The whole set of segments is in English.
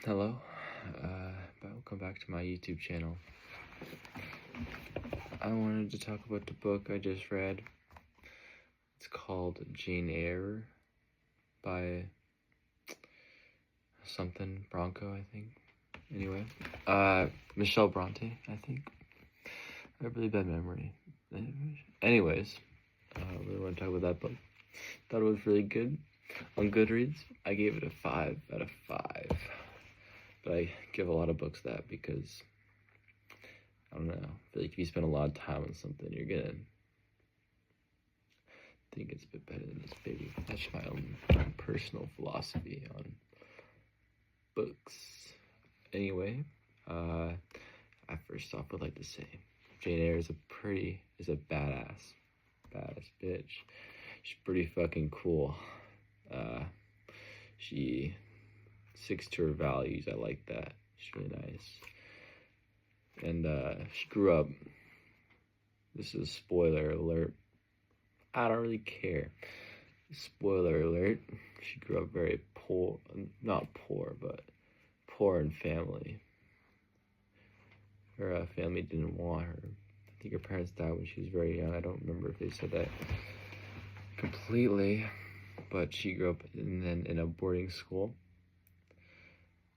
Hello, welcome back to my YouTube channel. I wanted to talk about the book I just read. It's called Eyre by something Bronco, I think. Anyway, Michelle Bronte, I think. I have really bad memory. Anyways, we want to talk about that book. Thought it was really good. On Goodreads, I gave it a 5 out of 5. But I give a lot of books that because, I don't know, I feel like if you spend a lot of time on something, you're gonna think it's a bit better than this baby. That's my own personal philosophy on books. Anyway, I first off would like to say, Jane Eyre is a badass bitch. She's pretty fucking cool. She sticks to her values. I like that. She's really nice. And she grew up, this is a spoiler alert, I don't really care. Spoiler alert, she grew up very poor, not poor, but poor in family. Her family didn't want her. I think her parents died when she was very young. I don't remember if they said that completely, but she grew up in a boarding school,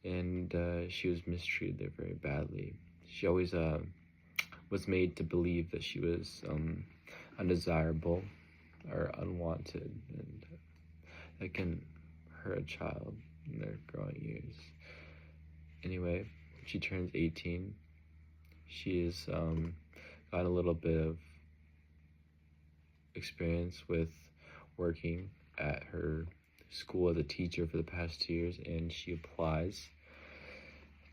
and she was mistreated there very badly. She always was made to believe that she was undesirable or unwanted, and that can hurt a child in their growing years. Anyway, she turns 18. She's got a little bit of experience with working at her school as a teacher for the past 2 years, and she applies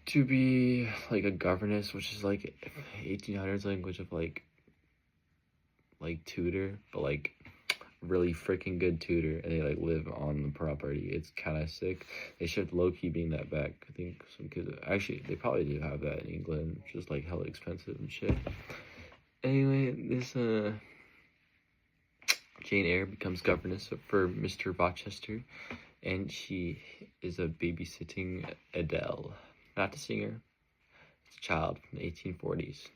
to be like a governess, which is like 1800s language of like tutor, but like really freaking good tutor, and they like live on the property. It's kind of sick. They should low-key bring that back. I think some kids, actually they probably do have that in England, just like hella expensive and shit. Anyway, this Jane Eyre becomes governess for Mr. Rochester, and she is a babysitting Adele. Not the singer, it's a child from the 1840s.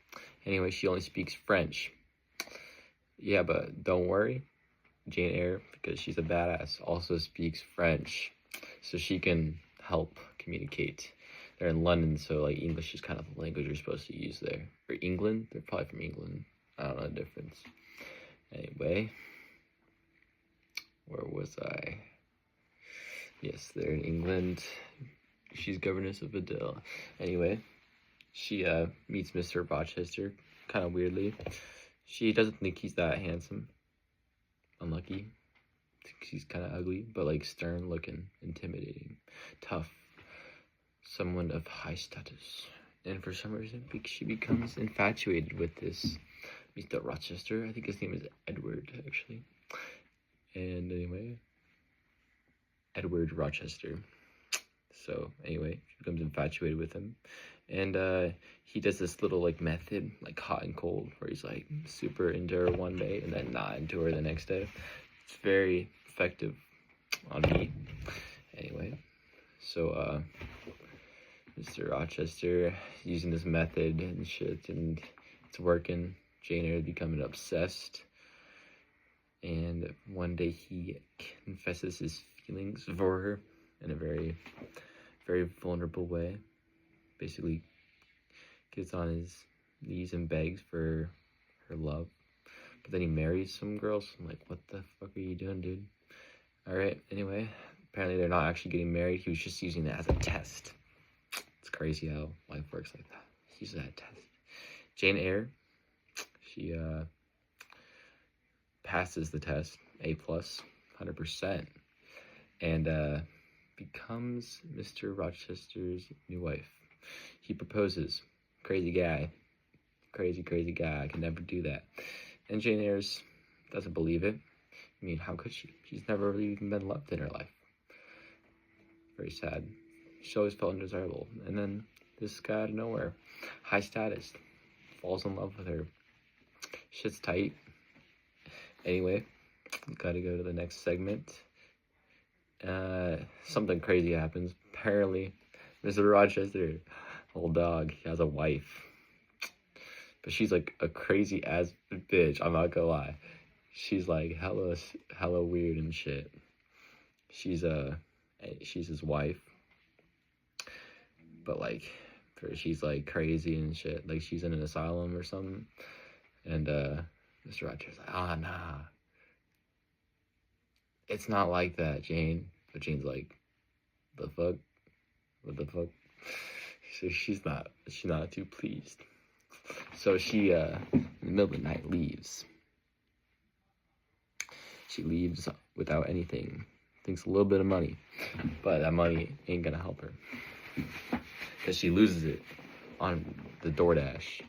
Anyway, she only speaks French. Yeah, but don't worry, Jane Eyre, because she's a badass, also speaks French, so she can help communicate. They're in London, so like English is kind of the language you're supposed to use there. Or England, they're probably from England. I don't know the difference. Anyway, where was I? Yes, they're in England. She's governess of Adele. Anyway, she meets Mr. Rochester kind of weirdly. She doesn't think he's that handsome. Unlucky. He's kind of ugly, but like stern looking, intimidating, tough. Someone of high status. And for some reason, she becomes infatuated with this Mr. Rochester. I think his name is Edward, actually. And anyway, Edward Rochester. So anyway, she becomes infatuated with him, and he does this little like method, like hot and cold, where he's like super into her one day and then not into her the next day. It's very effective on me. Anyway, so Mr. Rochester using this method and shit, and it's working. Jane Eyre becoming obsessed, and one day he confesses his feelings for her in a very vulnerable way. Basically gets on his knees and begs for her love, but then he marries some girls. I'm like, what the fuck are you doing, dude? Alright, anyway, apparently they're not actually getting married. He was just using it as a test. It's crazy how life works like that. He uses that as a test. Jane Eyre, she passes the test, A+, 100%, and becomes Mr. Rochester's new wife. He proposes. Crazy guy. Crazy guy. I can never do that. And Jane Eyre doesn't believe it. I mean, how could she? She's never really even been loved in her life. Very sad. She always felt undesirable. And then this guy out of nowhere, high status, falls in love with her. Shit's tight. Anyway, gotta go to the next segment. Something crazy happens. Apparently, Mr. Rochester, old dog, he has a wife. But she's like a crazy ass bitch, I'm not gonna lie. She's like hella weird and shit. She's his wife. But like she's like crazy and shit. Like she's in an asylum or something. And Mr. Rochester's like, ah nah. It's not like that, Jane. But Jane's like, the fuck? What the fuck? So she's not too pleased. So she in the middle of the night leaves. She leaves without anything. Thinks a little bit of money. But that money ain't gonna help her. Because she loses it on the DoorDash,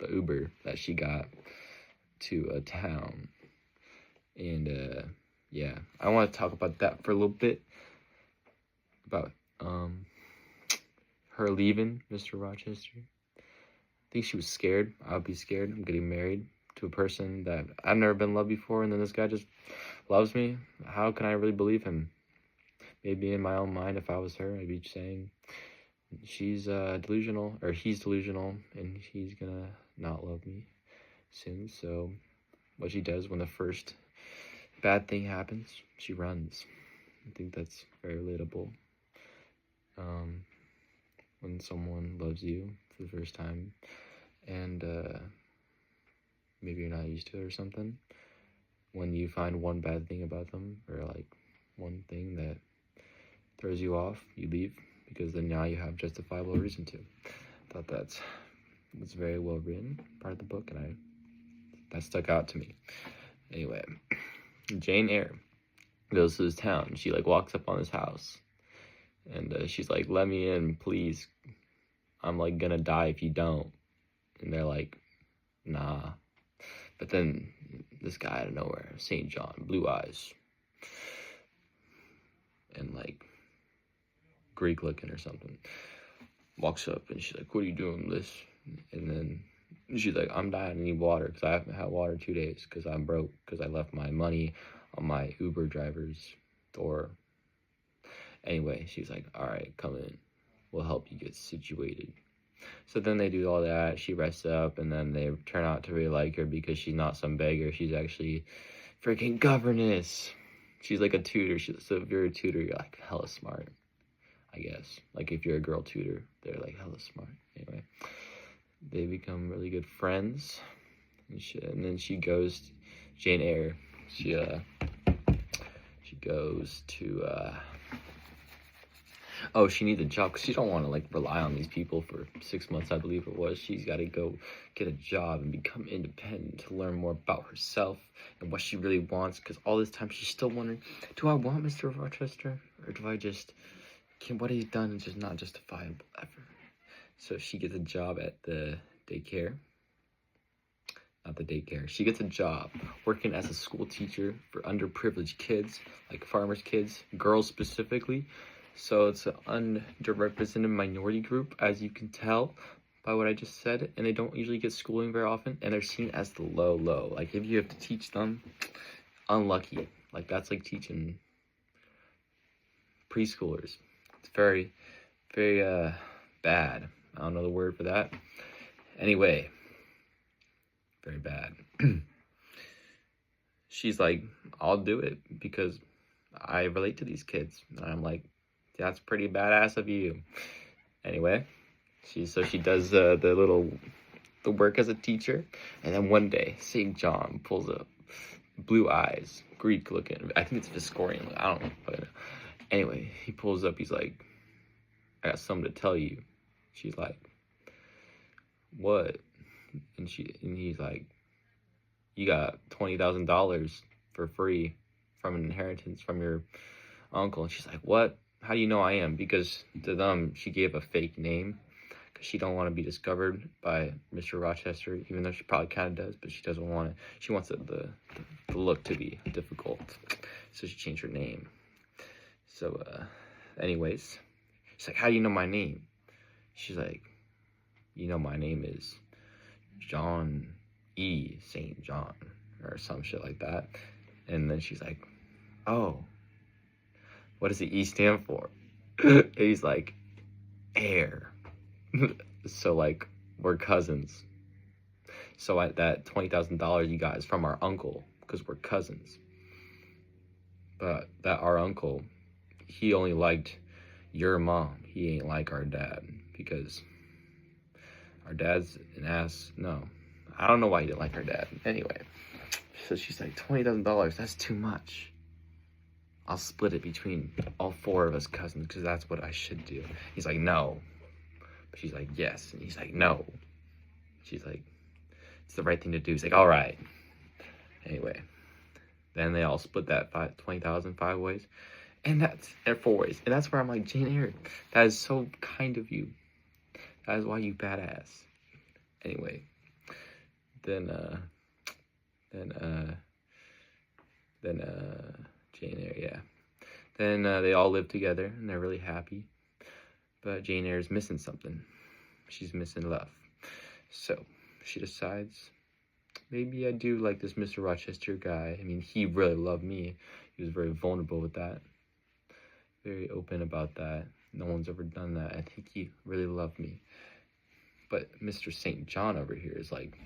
the Uber that she got to a town. And yeah, I want to talk about that for a little bit. About her leaving Mr. Rochester. I think she was scared. I would be scared. I'm getting married to a person that I've never been loved before, and then this guy just loves me. How can I really believe him? Maybe in my own mind, if I was her, I'd be saying she's delusional, or he's delusional, and he's gonna not love me soon. So what she does when the first bad thing happens, she runs. I think that's very relatable. When someone loves you for the first time, and maybe you're not used to it or something, when you find one bad thing about them, or like one thing that throws you off, you leave, because then now you have justifiable reason to. I thought that's very well written, part of the book, and that stuck out to me. Anyway, Jane Eyre goes to this town. She like walks up on his house, and she's like, let me in, please. I'm like gonna die if you don't. And they're like, nah. But then this guy out of nowhere, St. John, blue eyes, and like Greek looking or something, walks up, and she's like, what are you doing, Liz? And then she's like, I'm dying, I need water, because I haven't had water 2 days, because I'm broke, because I left my money on my Uber driver's door. Anyway, she's like, all right, come in, we'll help you get situated. So then they do all that, she rests up, and then they turn out to really like her, because she's not some beggar, she's actually freaking governess. She's like a tutor. So if you're a tutor, you're like hella smart, I guess. Like if you're a girl tutor, they're like hella smart. Anyway, they become really good friends, and then she goes, Jane Eyre, she goes to she needs a job, because she don't want to like rely on these people for 6 months, I believe it was. She's got to go get a job and become independent, to learn more about herself and what she really wants, because all this time she's still wondering, do I want Mr. Rochester, or do I just, what he's done is just not justifiable ever. So she gets a job at the daycare. Not the daycare. She gets a job working as a school teacher for underprivileged kids, like farmers' kids, girls specifically. So it's an underrepresented minority group, as you can tell by what I just said, and they don't usually get schooling very often, and they're seen as the low. Like if you have to teach them, unlucky. Like that's like teaching preschoolers. It's very, very bad. I don't know the word for that. Anyway, very bad. She's like, I'll do it because I relate to these kids. And I'm like, that's pretty badass of you. Anyway, she does the work as a teacher, and then one day St. John pulls up, blue eyes, Greek looking. I think it's Viscorian. I don't know. But anyway, he pulls up. He's like, I got something to tell you. She's like, what? And he's like, you got $20,000 for free from an inheritance from your uncle. And she's like, what? How do you know I am? Because to them, she gave a fake name, because she don't want to be discovered by Mr. Rochester, even though she probably kind of does, but she doesn't want it. She wants the look to be difficult, so she changed her name. So, anyways, she's like, how do you know my name? She's like, you know my name is John E. St. John, or some shit like that. And then she's like, oh, what does the E stand for? And he's like, Eyre. So, like, we're cousins. So that $20,000 you got is from our uncle, because we're cousins. But that our uncle, he only liked your mom. He ain't like our dad, because our dad's an ass. No, I don't know why he didn't like our dad. Anyway, so she's like, $20,000, that's too much. I'll split it between all 4 of us cousins, because that's what I should do. He's like, no. But she's like, yes. And he's like, no. She's like, it's the right thing to do. He's like, all right. Anyway, then they all split that 20,000 5 ways. And 4 ways. And that's where I'm like, Jane Eyre, that is so kind of you. That is why you badass. Anyway, then Jane Eyre, yeah. Then they all live together and they're really happy. But Jane Eyre's missing something. She's missing love. So she decides, maybe I do like this Mr. Rochester guy. I mean, he really loved me. He was very vulnerable with that. Very open about that. No one's ever done that. I think he really loved me. But Mr. St. John over here is like,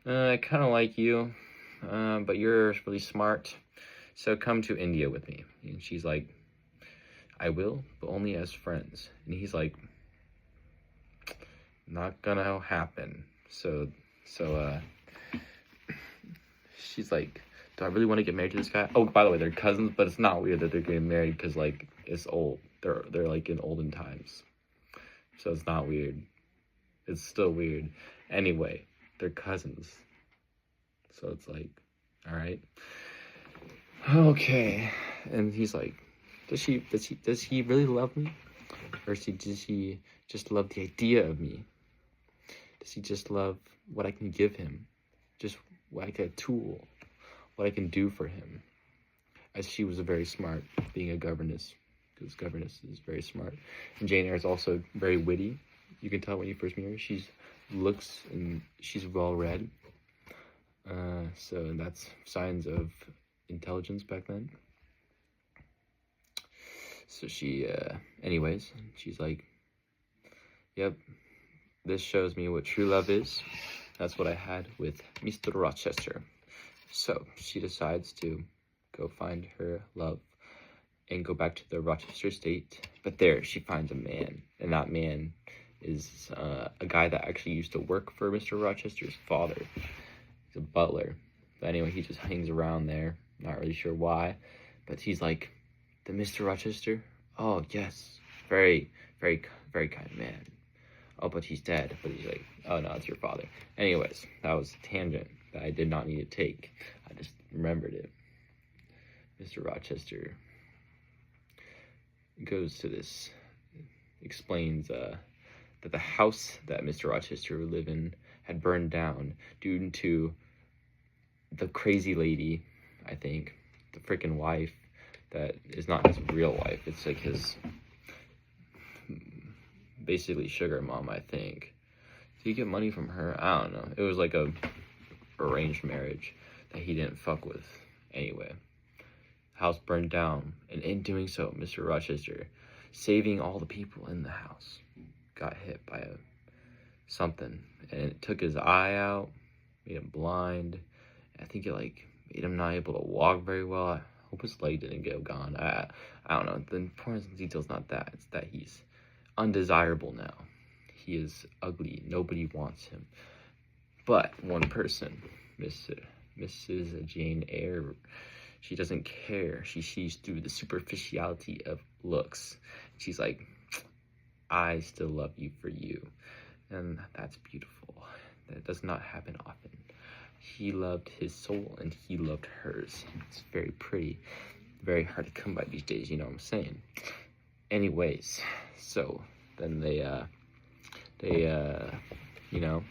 I kind of like you, but you're really smart. So come to India with me. And she's like, I will, but only as friends. And he's like, not gonna happen. So she's like, do I really want to get married to this guy? Oh, by the way, they're cousins, but it's not weird that they're getting married because, like, it's old. They're like in olden times. So it's not weird. It's still weird. Anyway, they're cousins. So it's like, all right. Okay. And he's like, does he really love me? Or does he just love the idea of me? Does he just love what I can give him? Just like a tool, what I can do for him? As she was very smart, being a governess, because governess is very smart. And Jane Eyre is also very witty. You can tell when you first meet her, she looks and she's well read. So that's signs of intelligence back then. So she, anyways, she's like, yep, this shows me what true love is. That's what I had with Mr. Rochester. So she decides to go find her love and go back to the Rochester estate. But there she finds a man, and that man is a guy that actually used to work for Mr. Rochester's father. He's a butler. But anyway, he just hangs around there. Not really sure why, but he's like, the Mr. Rochester? Oh, yes. Very, very, very kind man. Oh, but he's dead. But he's like, oh, no, it's your father. Anyways, that was a tangent that I did not need to take. I just remembered it. Mr. Rochester goes to this, explains that the house that Mr. Rochester would live in had burned down due to the crazy lady, I think, the freaking wife, that is not his real wife. It's like his, basically, sugar mom, I think. Did he get money from her? I don't know. It was like a arranged marriage that he didn't fuck with. Anyway, house burned down, and in doing so, Mr. Rochester, saving all the people in the house, got hit by something, and it took his eye out, made him blind. I think it like made him not able to walk very well. I hope his leg didn't get gone. I don't know. The important detail's not that. It's that he's undesirable now. He is ugly. Nobody wants him. But one person, Mrs. Jane Eyre, she doesn't care. She sees through the superficiality of looks. She's like, I still love you for you. And that's beautiful. That does not happen often. He loved his soul and he loved hers. It's very pretty. Very hard to come by these days, you know what I'm saying? Anyways, so then they you know,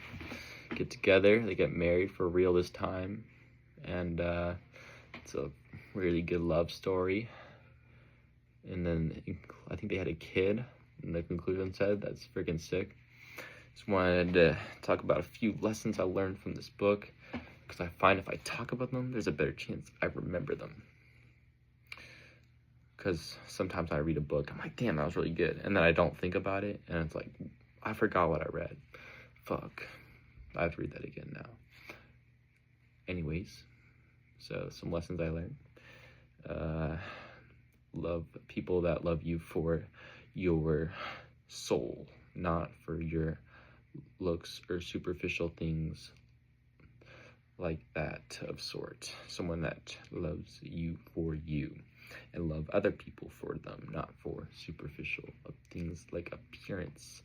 get together. They get married for real this time. And it's a really good love story. And then I think they had a kid. And the conclusion said, that's freaking sick. Just wanted to talk about a few lessons I learned from this book, because I find if I talk about them, there's a better chance I remember them. because sometimes I read a book, I'm like, damn, that was really good, and then I don't think about it, and it's like, I forgot what I read. Fuck. I have to read that again now. Anyways, so some lessons I learned. Love people that love you for your soul, not for your looks or superficial things like that of sort. Someone that loves you for you, and love other people for them, not for superficial things like appearance.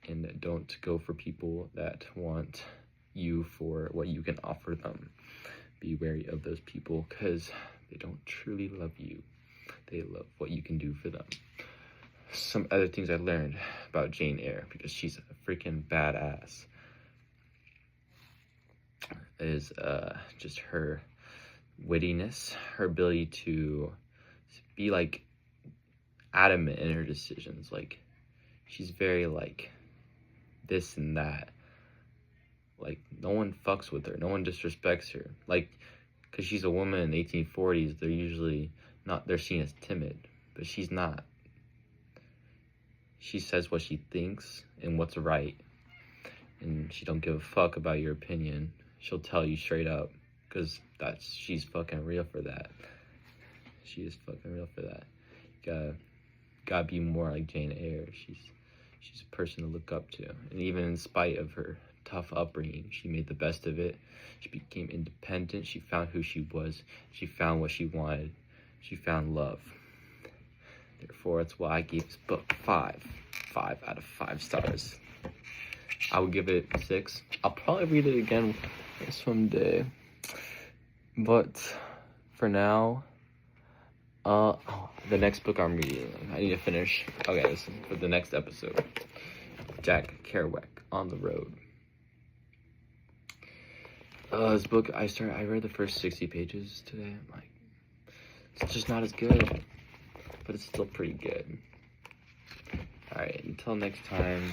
And don't go for people that want you for what you can offer them. Be wary of those people, because they don't truly love you. They love what you can do for them. Some other things I learned about Jane Eyre, because she's a freaking badass, is just her wittiness, her ability to be like adamant in her decisions. Like, she's very like this and that. Like, no one fucks with her, no one disrespects her. Like, because she's a woman in the 1840s, they're usually not, they're seen as timid, but she's not. She says what she thinks and what's right, and she don't give a fuck about your opinion. She'll tell you straight up, because she's fucking real for that. She is fucking real for that. Gotta be more like Jane Eyre. She's a person to look up to, and even in spite of her tough upbringing, she made the best of it. She became independent. She found who she was. She found what she wanted. She found love. Therefore, that's why I gave this book 5 out of 5 stars. I would give it 6. I'll probably read it again someday, but for now, the next book I'm reading, I need to finish. Okay, listen, for the next episode, Jack Kerouac, On the Road. This book, I read the first 60 pages today. I'm like, it's just not as good, but it's still pretty good. Alright, until next time.